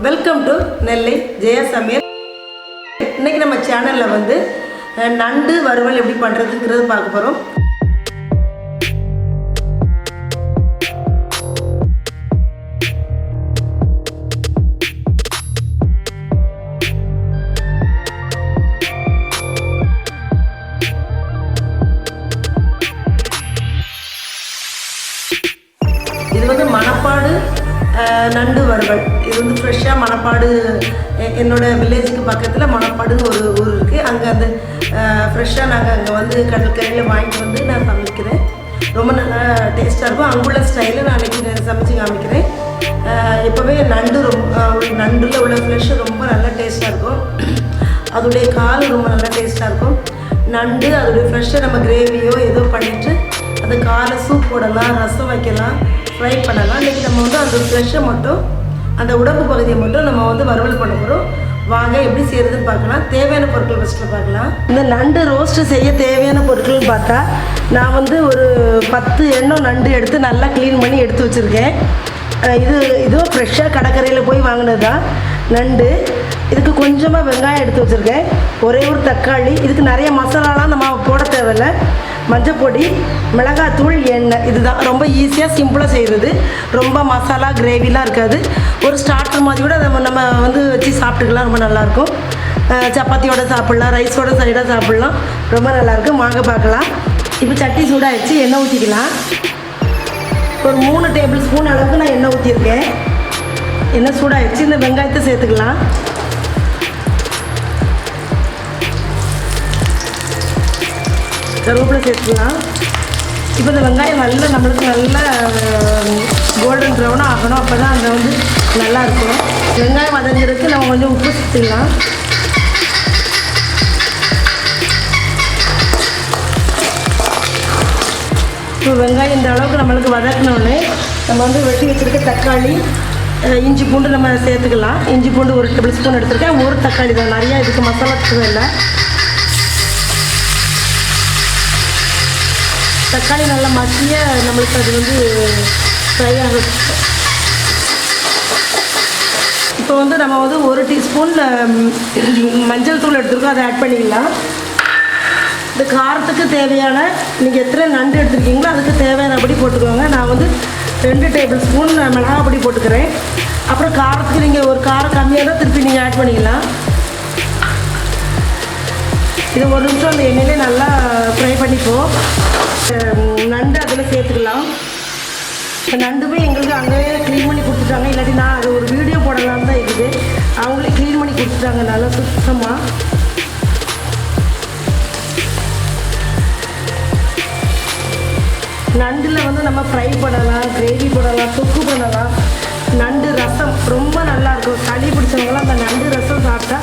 Welcome to நெல்லை ஜெயா சமையல். இன்றைக்கி நம்ம சேனலில் வந்து நண்டு வறுவல் எப்படி பண்ணுறதுங்கிறது பார்க்க போகிறோம். இது வந்து மணப்பாடு நண்டு வறுவல். இது வந்து ஃப்ரெஷ்ஷாக மணப்பாடு, என்னோடய வில்லேஜுக்கு பக்கத்தில் மணப்பாடுன்னு ஒரு ஊர் இருக்குது. அங்கே அந்த ஃப்ரெஷ்ஷாக நாங்கள் அங்கே வந்து கடற்கரையில் வாங்கிட்டு வந்து நான் சமைக்கிறேன். ரொம்ப நல்லா டேஸ்ட்டாக இருக்கும். அங்குள்ள ஸ்டைலில் நான் அன்றைக்கி சமைச்சு காமிக்கிறேன். எப்போவே நண்டு நண்டில் உள்ள ஃப்ரெஷ்ஷு ரொம்ப நல்லா டேஸ்ட்டாக இருக்கும். அதோடைய கால் ரொம்ப நல்லா டேஸ்ட்டாக இருக்கும். நண்டு அதோடைய ஃப்ரெஷ்ஷை நம்ம கிரேவியோ ஏதோ பண்ணிவிட்டு அந்த காலை சூப் போடலாம், ரசம் வைக்கலாம், ஃப்ரை பண்ணலாம். இன்றைக்கி நம்ம வந்து அந்த ஃப்ரெஷ்ஷை மட்டும், அந்த உடம்பு பகுதியை மட்டும் நம்ம வந்து வறுவல் பண்ண போகிறோம். வாங்க எப்படி செய்கிறதுன்னு பார்க்கலாம். தேவையான பொருட்கள் ஃபஸ்ட்டில் பார்க்கலாம். இந்த நண்டு ரோஸ்ட்டு செய்ய தேவையான பொருட்கள்னு பார்த்தா, நான் வந்து ஒரு 10 எண்ணம் நண்டு எடுத்து நல்லா க்ளீன் பண்ணி எடுத்து வச்சுருக்கேன். இதுவும் ஃப்ரெஷ்ஷாக கடற்கரையில் போய் வாங்கினது தான் நண்டு. இதுக்கு கொஞ்சமாக வெங்காயம் எடுத்து வச்சுருக்கேன், ஒரே ஒரு தக்காளி. இதுக்கு நிறைய மசாலாலாம் நம்ம போட தேவையில்லை. மஞ்சப்பொடி, மிளகாத்தூள், எண்ணெய். இதுதான் ரொம்ப ஈஸியாக சிம்பிளாக செய்கிறது. ரொம்ப மசாலா கிரேவிலாம் இருக்காது. ஒரு ஸ்டார்டர் மாதிரி கூட நம்ம வந்து வச்சு சாப்பிட்டுக்கலாம். ரொம்ப நல்லாயிருக்கும். சப்பாத்தியோடு சாப்பிட்லாம், ரைஸோட சைடாக சாப்பிட்லாம். ரொம்ப நல்லாயிருக்கும். வாங்க பார்க்கலாம். இப்போ சட்டி சூடாகிடுச்சு, எண்ணெய் ஊற்றிக்கலாம். ஒரு 3 டேபிள் ஸ்பூன் அளவுக்கு நான் எண்ணெய் ஊற்றிருக்கேன். எண்ணெய் சூடாகிடுச்சு. இந்த வெங்காயத்தை சேர்த்துக்கலாம். கருவேப்பிலை சேர்த்துக்கலாம். இப்போ இந்த வெங்காயம் நல்லா நம்மளுக்கு நல்லா கோல்டன் ப்ரௌனாக ஆகணும். அப்போ தான் அந்த வந்து நல்லாயிருக்கும். வெங்காயம் வதங்கிறதுக்கு நம்ம கொஞ்சம் உப்பு சேர்த்துக்கலாம். இப்போ வெங்காயம் இந்த அளவுக்கு நம்மளுக்கு வதக்கினோடனே நம்ம வந்து வெட்டி வச்சுருக்க தக்காளி, இஞ்சி பூண்டு நம்ம சேர்த்துக்கலாம். இஞ்சி பூண்டு ஒரு டேபிள் ஸ்பூன் எடுத்துருக்கேன். ஒரு தக்காளி தான், நிறையா இதுக்கு மசாலா தேவையில்லை. தக்காளி நல்லா மசிய நம்மளுக்கு அது வந்து ஃப்ரை ஆகும். இப்போ வந்து நம்ம வந்து 1 டீஸ்பூன் மஞ்சள் தூள் எடுத்துருக்கோம், அதை ஆட் பண்ணிக்கலாம். இந்த காரத்துக்கு தேவையான, நீங்கள் எத்தனை நண்டு எடுத்துருக்கீங்களோ அதுக்கு தேவையானபடி போட்டுக்கோங்க. நான் வந்து 2 டேபிள் ஸ்பூன் மிளகாப்பொடி போட்டுக்கிறேன். அப்புறம் காரத்துக்கு நீங்கள் ஒரு காரம் கம்மியாக தான் திருப்பி நீங்கள் ஆட் பண்ணிக்கலாம். இது 1 நிமிஷம் அந்த எண்ணெயிலே நல்லா ஃப்ரை பண்ணிப்போம். நண்டு அதில் சேர்த்துக்கலாம். இப்போ நண்டுமே எங்களுக்கு அங்கேயே க்ளீன் பண்ணி கொடுத்துட்டாங்க. இல்லாட்டி நான் அது ஒரு வீடியோ போடலான்னு தான் இருக்குது. அவங்களே க்ளீன் பண்ணி கொடுத்துட்டாங்க நல்லா சுத்தமாக. நண்டில் வந்து நம்ம ஃப்ரை பண்ணலாம், கிரேவி போடலாம், தொக்கு பண்ணலாம். நண்டு ரசம் ரொம்ப நல்லாயிருக்கும். சளி பிடிச்சவங்களாம் அந்த நண்டு ரசம் சாப்பிட்டா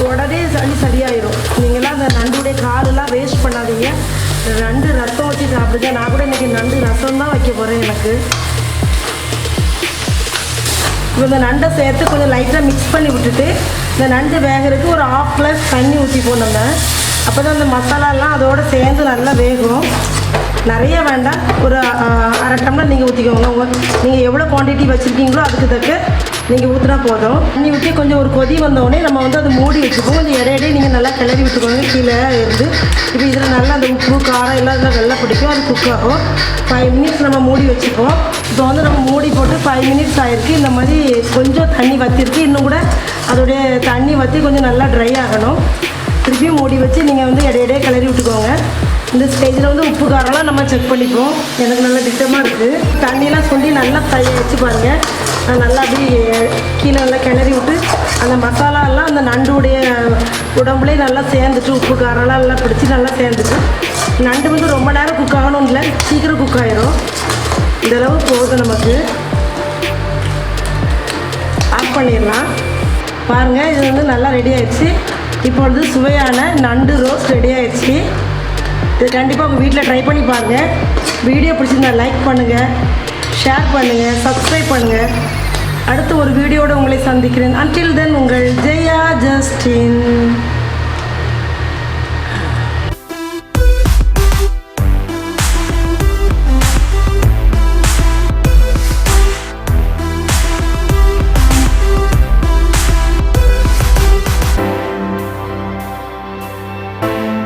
உடனே சரியாயிடும். நீங்களாம் அந்த நண்டுடைய காலெல்லாம் வேஸ்ட் பண்ணாதீங்க. நண்டு ரசம் வச்சு சாப்பிடுங்க. நான் கூட இன்றைக்கி நண்டு ரசம் தான் வைக்க போகிறேன். எனக்கு இப்போ இந்த நண்டை சேர்த்து கொஞ்சம் லைட்டாக மிக்ஸ் பண்ணி விட்டுட்டு இந்த நண்டு வேகிறதுக்கு ஒரு 1/2 கிளாஸ் தண்ணி ஊற்றி போனோங்க. அப்போ தான் அந்த மசாலாலாம் அதோடு சேர்ந்து நல்லா வேகும். நிறைய வேண்டாம், ஒரு 1/2 டம்ளர் நீங்கள் ஊற்றிக்கோங்க. நீங்கள் எவ்வளோ குவான்டிட்டி வச்சுருக்கீங்களோ அதுக்கு தக்க நீங்கள் ஊற்றினா போதும். தண்ணி ஊற்றி கொஞ்சம் ஒரு கொதி வந்தோடனே நம்ம வந்து அதை மூடி வச்சுப்போம். கொஞ்சம் இடையிடையே நீங்கள் நல்லா கிளறி விட்டுக்கோங்க கீழே இருந்து. இப்போ இதில் நல்லா அந்த உப்பு காரம் எல்லாம் நல்லா பிடிக்கும். அது குக் ஆகும். 5 மினிட்ஸ் நம்ம மூடி வச்சுப்போம். இப்போ வந்து நம்ம மூடி போட்டு 5 மினிட்ஸ் ஆகிருக்கு. இந்த மாதிரி கொஞ்சம் தண்ணி வற்றிருக்கு. இன்னும் கூட அதோடைய தண்ணி வற்றி கொஞ்சம் நல்லா ட்ரை ஆகணும். திருப்பியும் மூடி வச்சு நீங்கள் வந்து இடையிடையே கிளறி விட்டுக்கோங்க. இந்த ஸ்டேஜில் வந்து உப்பு காரம்லாம் நம்ம செக் பண்ணிப்போம். எனக்கு நல்லா திட்டமாக இருக்குது. தண்ணியெலாம் சொல்லி நல்லா ஃப்ரை வச்சு பாருங்கள். நல்லா அப்படி கீழே நல்லா கிளறி விட்டு அந்த மசாலாலாம் அந்த நண்டுடைய உடம்புலேயே நல்லா சேர்ந்துட்டு உப்பு காரம்லாம் நல்லா பிடிச்சி நல்லா சேர்ந்துட்டு. நண்டு வந்து ரொம்ப நேரம் குக் ஆகணும் இல்லை, சீக்கிரம் குக் ஆகிரும். இந்தளவு போதும். நமக்கு ஆஃப் பண்ணிடலாம். பாருங்கள், இது வந்து நல்லா ரெடி ஆகிடுச்சு. இப்பொழுது சுவையான நண்டு ரோஸ்ட் ரெடி ஆகிடுச்சு. இது கண்டிப்பாக உங்கள் வீட்டில் ட்ரை பண்ணி பாருங்கள். வீடியோ பிடிச்சிருந்தா லைக் பண்ணுங்கள், ஷேர் பண்ணுங்கள், சப்ஸ்கிரைப் பண்ணுங்கள். அடுத்து ஒரு வீடியோடு உங்களை சந்திக்கிறேன். அன்டில் தென் உங்கள் ஜெயா ஜஸ்டின். பாய்.